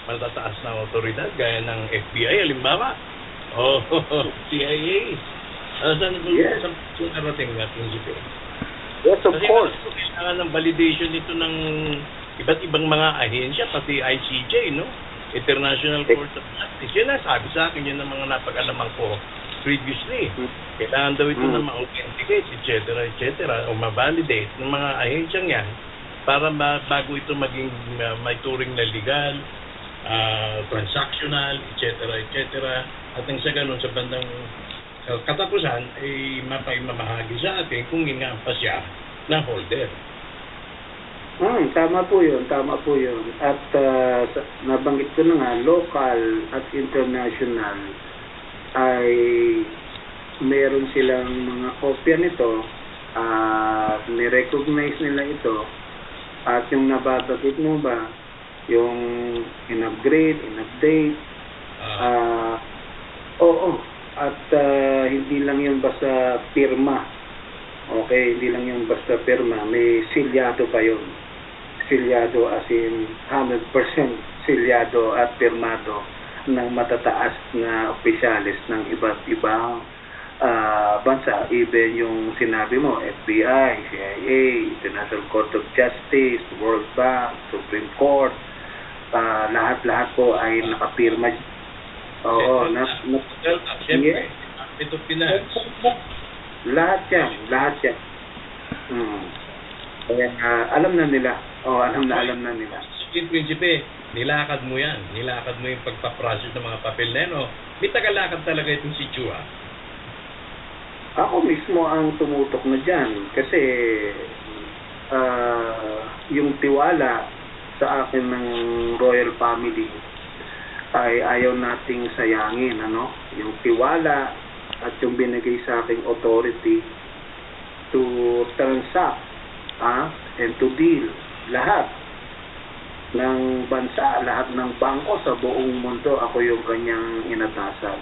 matataas na otoridad gaya ng FBI, halimbawa. O CIA. Saan ito narating na prinsipe? Yes, of course. Kailangan ng validation nito ng iba't ibang mga ahensya, pati ICJ, no? International Court of Justice. Yan ang sabi sa akin, yun ang mga napag-alaman ko previously. Kailangan daw ito na ma-authenticate, etc., o ma-validate ng mga ahensyang yan para bago ito maging may turing na legal, transactional, etc., at nang sa ganun, sa bandang katapusan ay mapaimamahagi sa atin kung nga pa siya na holder. Tama po yun. At nabanggit ko na nga, local at international ay meron silang mga kopya nito, ni-recognize nila ito, at yung nababanggit mo ba, yung in-upgrade, in-update, at hindi lang yung basta pirma. Okay, hindi lang yung basta pirma, may silyado pa yun. Silyado as in 100% silyado at pirmado ng matataas na opisyalis ng iba't ibang bansa. Even yung sinabi mo, FBI, CIA, International Court of Justice, World Bank, Supreme Court, lahat-lahat po ay nakapirma. Oo, siyempre, ito Pinas. Lahat yan. Kaya alam na nila. Alam na nila. Sige, Prinsipe, nilakad mo yan. Nilakad mo yung pagpaprocess ng mga papel na yan. May tagalakad talaga itong si Chua. Ako mismo ang tumutok na dyan. Kasi yung tiwala sa akin ng royal family ay ayaw nating sayangin, yung tiwala at yung binigay sa aking authority to transact and to deal lahat ng bansa, lahat ng bangko sa buong mundo, ako yung kanyang inatasan.